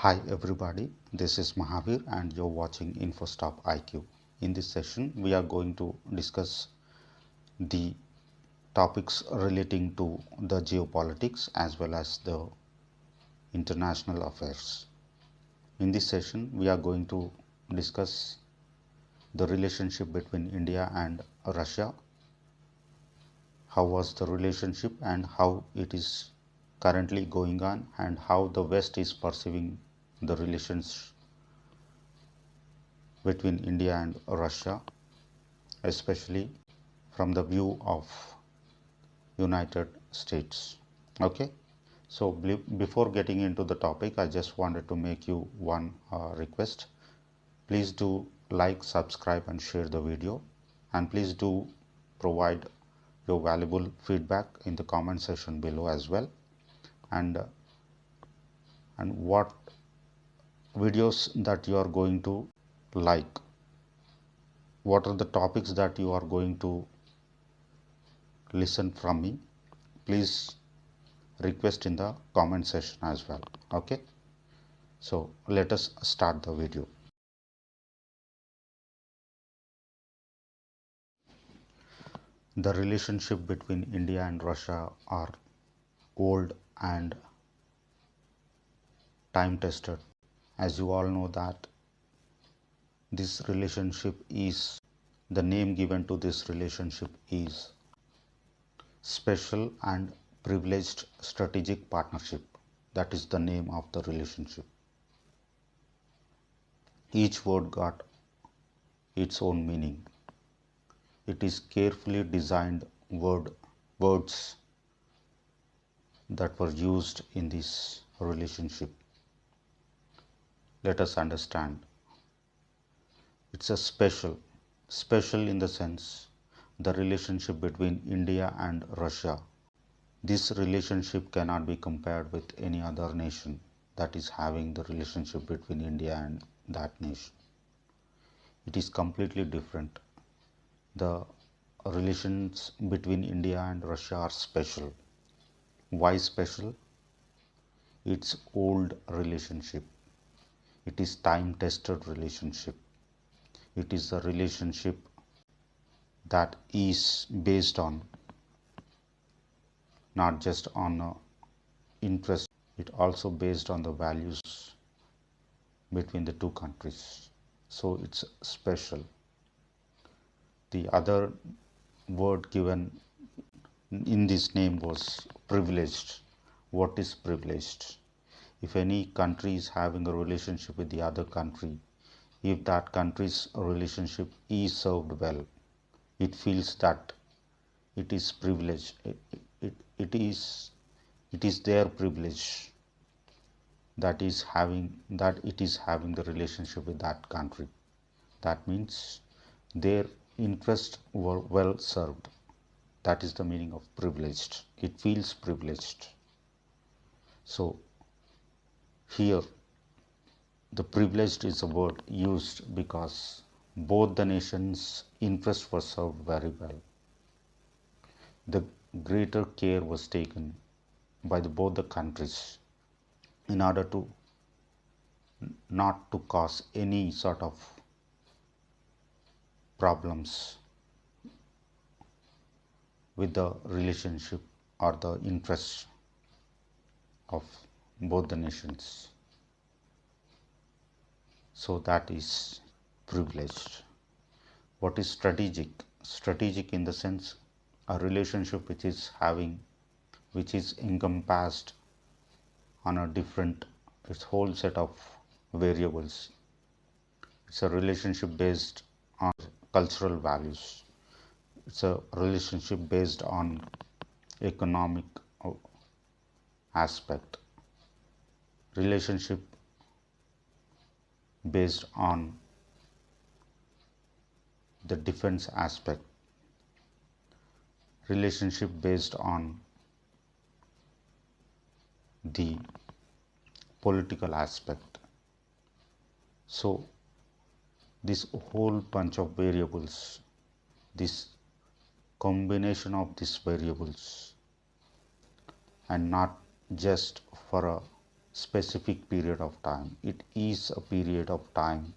Hi everybody, this is Mahavir and you're watching InfostopIQ. In this session, we are going to discuss the topics relating to the geopolitics as well as the international affairs. In this session, we are going to discuss the relationship between India and Russia. How was the relationship and how it is currently going on, and how the West is perceiving the relations between India and Russia, especially from the view of United States. Okay, so before getting into the topic, I just wanted to make you one request. Please do like, subscribe and share the video, and please do provide your valuable feedback in the comment section below as well, and what videos that you are going to like, what are the topics that you are going to listen from me. Please request in the comment section as well. Okay, so let us start the video. The relationship between India and Russia are old and time tested. As you all know that this relationship is, the name given to this relationship is special and privileged strategic partnership. That is the name of the relationship. Each word got its own meaning. It is carefully designed words that were used in this relationship. Let us understand. It's a special in the sense the relationship between India and Russia. This relationship cannot be compared with any other nation that is having the relationship between India and that nation. It is completely different. The relations between India and Russia are special. Why special? It's old relationship. It is time tested relationship. It is a relationship that is based on not just on interest, it also based on the values between the two countries. So it's special. The other word given in this name was privileged. What is privileged? If any country is having a relationship with the other country, if that country's relationship is served well, it feels that it is privileged. It is their privilege that it is having the relationship with that country. That means their interests were well served. That is the meaning of privileged. It feels privileged. So here the privileged is a word used because both the nations' interests were served very well. The greater care was taken by both the countries in order to not to cause any sort of problems with the relationship or the interests of both the nations. So that is privileged. What is strategic? Strategic in the sense a relationship which is encompassed on a different, its whole set of variables. It's a relationship based on cultural values. It's a relationship based on economic aspect. Relationship based on the defense aspect. Relationship based on the political aspect. So this whole bunch of variables, this combination of these variables, and not just for a specific period of time. It is a period of time.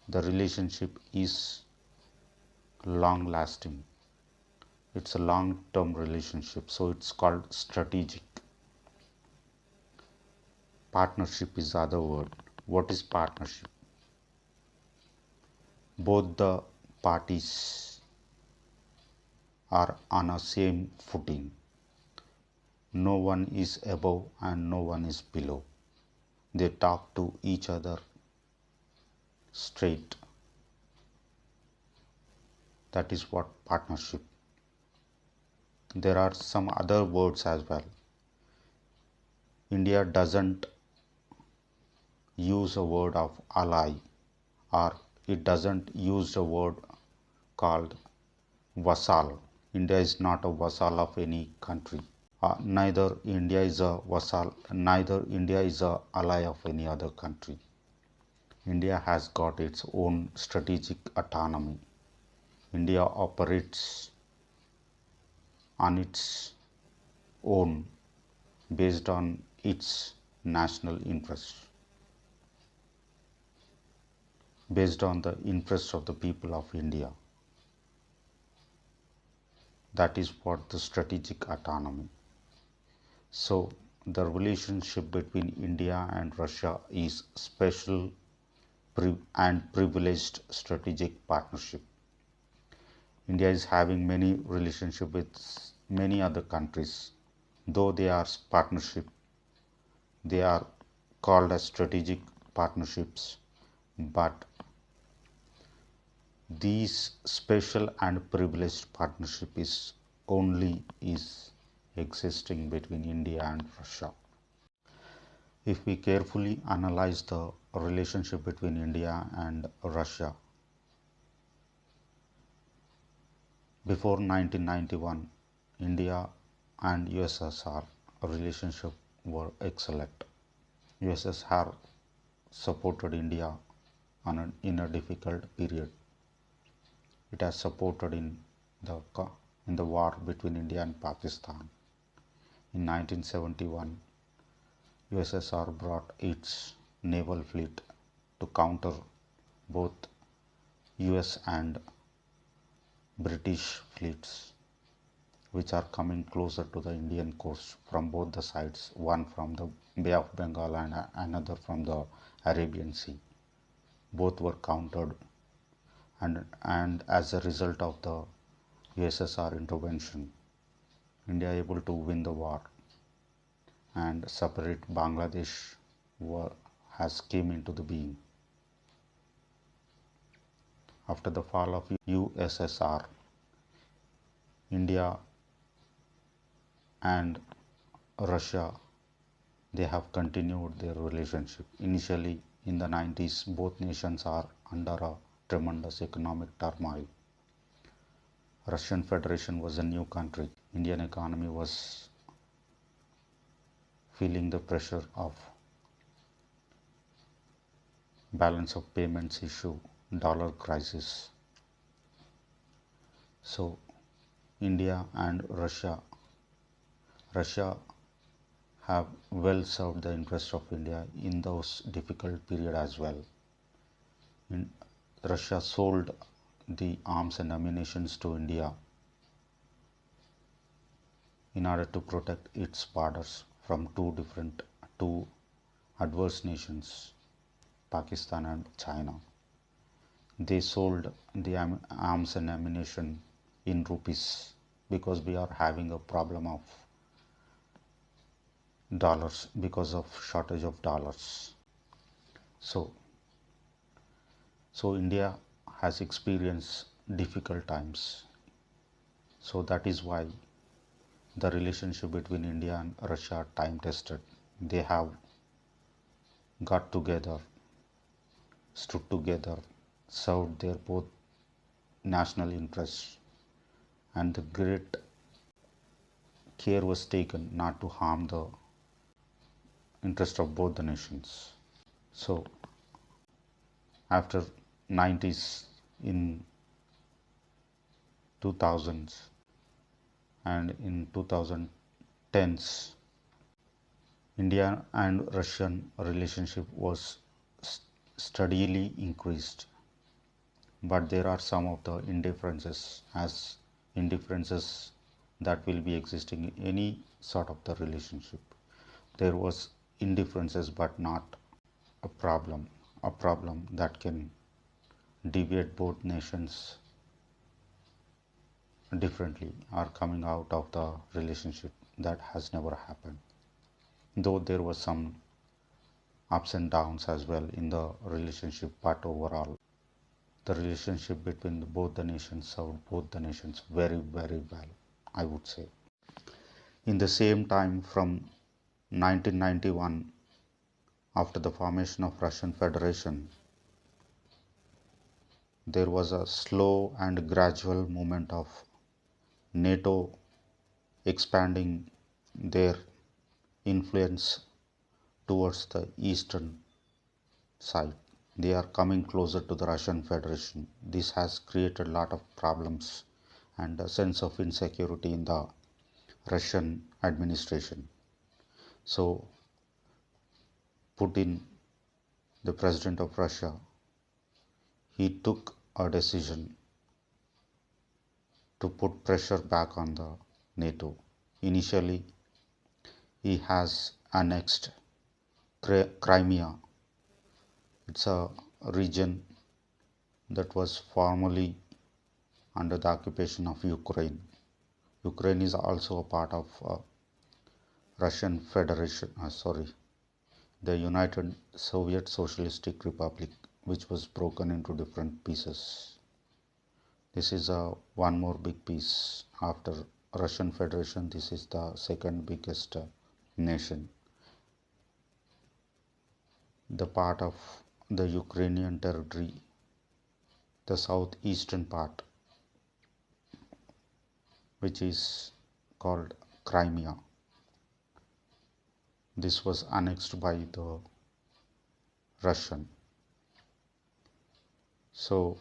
The relationship is long lasting. It's a long term relationship, so it's called strategic. Partnership is the other word. What is partnership? Both the parties are on a same footing. No one is above and no one is below. They talk to each other straight. That is what partnership. There are some other words as well. India doesn't use a word of ally, or it doesn't use a word called vassal. India is not a vassal of any country. Neither India is a vassal, neither India is a ally of any other country. India has got its own strategic autonomy. India operates on its own based on its national interests, based on the interests of the people of India. That is what the strategic autonomy. So the relationship between India and Russia is special and privileged strategic partnership. India is having many relationship with many other countries. Though they are partnership, they are called as strategic partnerships, but these special and privileged partnership is only existing between India and Russia. If we carefully analyze the relationship between India and Russia, before 1991, India and USSR relationship were excellent. USSR supported India in a difficult period. It has supported in the war between India and Pakistan. In 1971, USSR brought its naval fleet to counter both US and British fleets, which are coming closer to the Indian coast from both the sides, one from the Bay of Bengal and another from the Arabian Sea. Both were countered, and as a result of the USSR intervention, India able to win the war, and separate Bangladesh has came into the being. After the fall of USSR, India and Russia, they have continued their relationship. Initially in the 90s, both nations are under a tremendous economic turmoil. Russian Federation was a new country. Indian economy was feeling the pressure of balance of payments issue, dollar crisis. So India and Russia have well served the interest of India in those difficult period as well. Russia sold the arms and ammunition to India in order to protect its borders from two adverse nations, Pakistan and China. They sold the arms and ammunition in rupees because we are having a problem of dollars because of shortage of dollars. So India has experienced difficult times. So that is why the relationship between India and Russia are time tested. They have got together, stood together, served their both national interests, and the great care was taken not to harm the interest of both the nations. So after 90s, in 2000s and in 2010s, India and Russian relationship was steadily increased, but there are some of the indifferences that will be existing in any sort of the relationship. There was indifferences, but not a problem that can deviate both nations differently or coming out of the relationship. That has never happened, though there was some ups and downs as well in the relationship, but overall the relationship between both the nations served both the nations very well, I would say. In the same time, from 1991, after the formation of Russian Federation, there was a slow and gradual movement of NATO expanding their influence towards the eastern side. They are coming closer to the Russian Federation. This has created a lot of problems and a sense of insecurity in the Russian administration. So Putin, the president of Russia, he took a decision to put pressure back on the NATO. Initially, he has annexed Crimea. It's a region that was formerly under the occupation of Ukraine. Ukraine is also a part of Russian Federation, the United Soviet Socialistic Republic, which was broken into different pieces. This is one more big piece. After Russian Federation, this is the second biggest nation. The part of the Ukrainian territory, the southeastern part, which is called Crimea. This was annexed by the Russian. So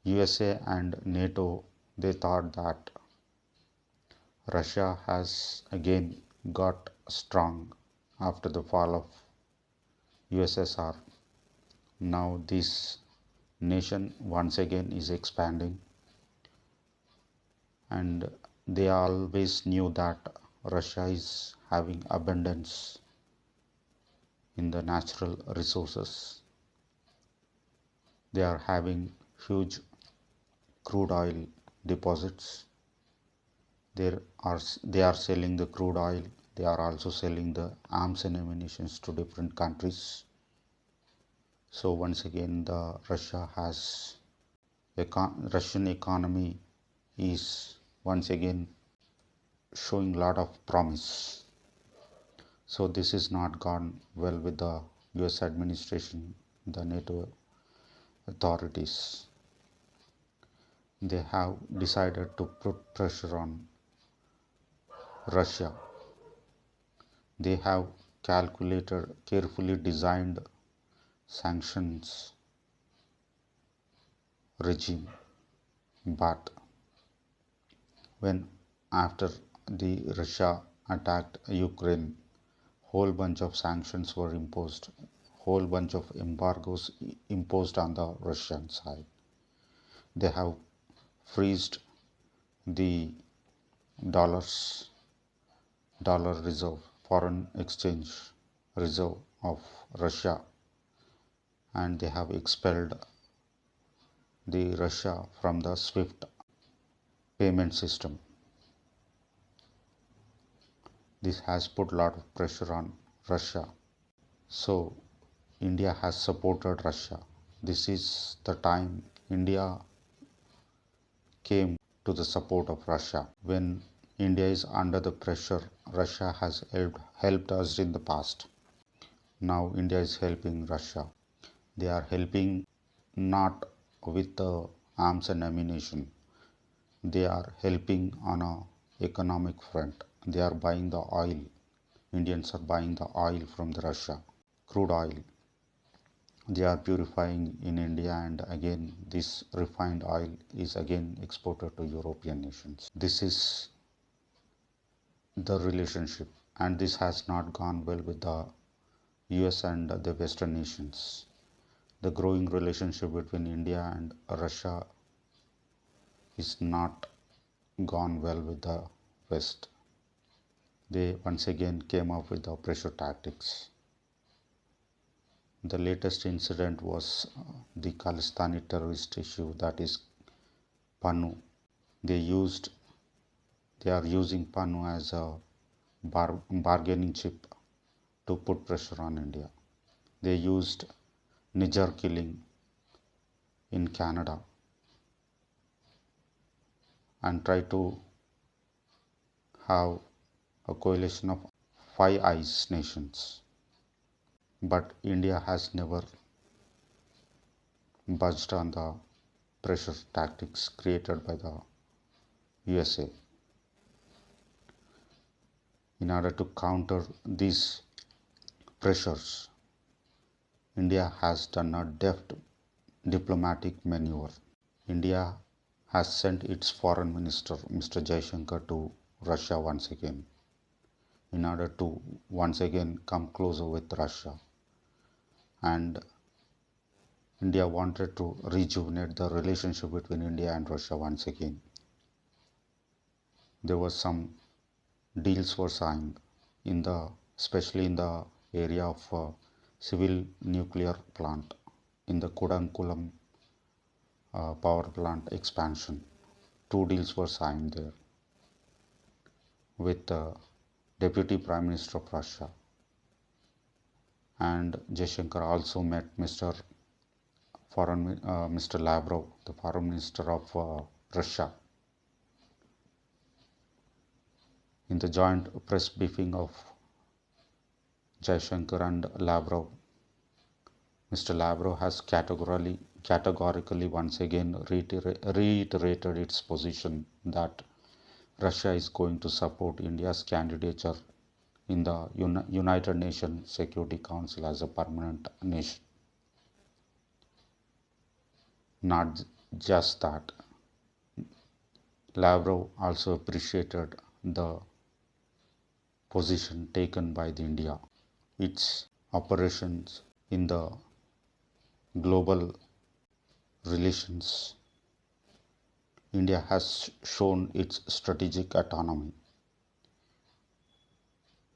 USA and NATO, they thought that Russia has again got strong after the fall of USSR. Now this nation once again is expanding, and they always knew that Russia is having abundance in the natural resources. They are having huge crude oil deposits. They are selling the crude oil. They are also selling the arms and ammunition to different countries. So once again, the Russian economy is once again showing a lot of promise. So this is not gone well with the US administration, the NATO authorities. They have decided to put pressure on Russia. They have carefully designed sanctions regime, but when after the Russia attacked Ukraine, whole bunch of sanctions were imposed, whole bunch of embargoes imposed on the Russian side. They have freezed the dollar reserve, foreign exchange reserve of Russia, and they have expelled the Russia from the SWIFT payment system. This has put a lot of pressure on Russia. So India has supported Russia. This is the time India came to the support of Russia. When India is under the pressure, Russia has helped us in the past. Now India is helping Russia. They are helping not with the arms and ammunition. They are helping on a economic front. They are buying the oil. Indians are buying the oil from the Russia, crude oil. They are purifying in India, and again this refined oil is again exported to European nations. This is the relationship, and this has not gone well with the US and the Western nations. The growing relationship between India and Russia is not gone well with the West. They once again came up with the pressure tactics. The latest incident was the Khalistani terrorist issue, that is PANU. They are using PANU as a bargaining chip to put pressure on India. They used Niger killing in Canada and tried to have a coalition of Five Eyes nations. But India has never budged on the pressure tactics created by the USA. In order to counter these pressures, India has done a deft diplomatic maneuver. India has sent its foreign minister, Mr. Jaishankar, to Russia once again in order to once again come closer with Russia. And India wanted to rejuvenate the relationship between India and Russia once again. There was some deals were signed especially in the area of civil nuclear plant in the Kudankulam power plant expansion. Two deals were signed there with the Deputy Prime Minister of Russia, and Jaishankar also met Mr. Lavrov, the Foreign Minister of Russia. In the joint press briefing of Jaishankar and Lavrov, Mr. Lavrov has categorically once again reiterated its position that Russia is going to support India's candidature in the United Nations Security Council as a permanent nation. Not just that, Lavrov also appreciated the position taken by India, its operations in the global relations. India has shown its strategic autonomy.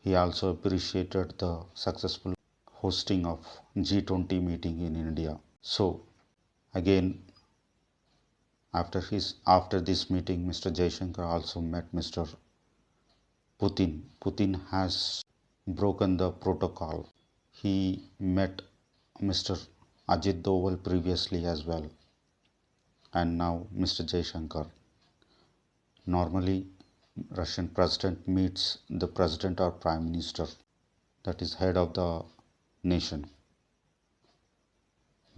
He also appreciated the successful hosting of G20 meeting in India. So again, after this meeting, Mr. Jaishankar also met Mr. Putin. Putin has broken the protocol. He met Mr. Ajit Doval previously as well, and now Mr. Jaishankar. Normally, Russian president meets the president or prime minister, that is head of the nation.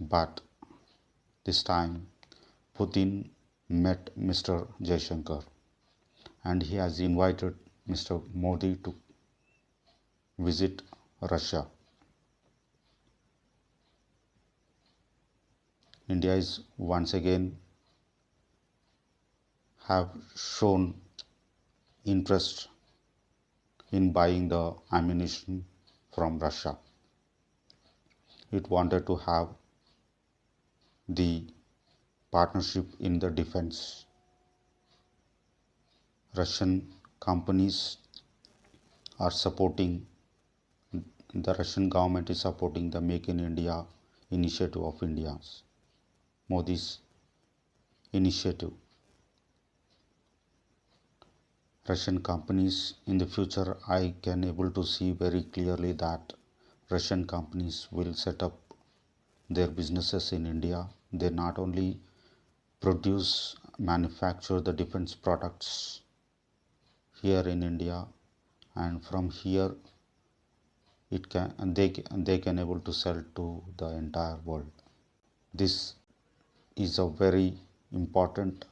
But this time, Putin met Mr. Jaishankar, and he has invited Mr. Modi to visit Russia. India is once again have shown interest in buying the ammunition from Russia. It wanted to have the partnership in the defense. Russian companies are supporting, the Russian government is supporting the Make in India initiative of India's, Modi's initiative. Russian companies in the future, I can able to see very clearly that Russian companies will set up their businesses in India. They not only manufacture the defense products here in India, and from here they can able to sell to the entire world. This is a very important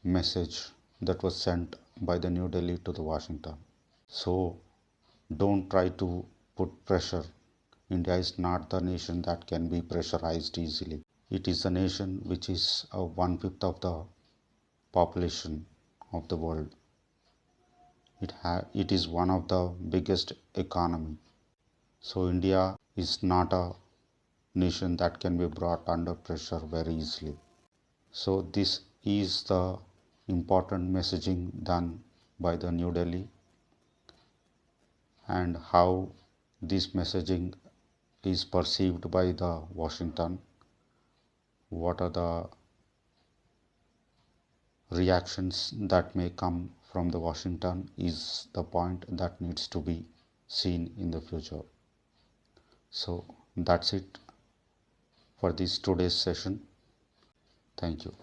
message that was sent by the New Delhi to the Washington. So don't try to put pressure. India is not the nation that can be pressurized easily. It is a nation which is 1/5 of the population of the world. It is one of the biggest economy. So India is not a nation that can be brought under pressure very easily. So this is the important messaging done by the New Delhi, and how this messaging is perceived by the Washington. What are the reactions that may come from the Washington is the point that needs to be seen in the future. So that's it for this today's session. Thank you.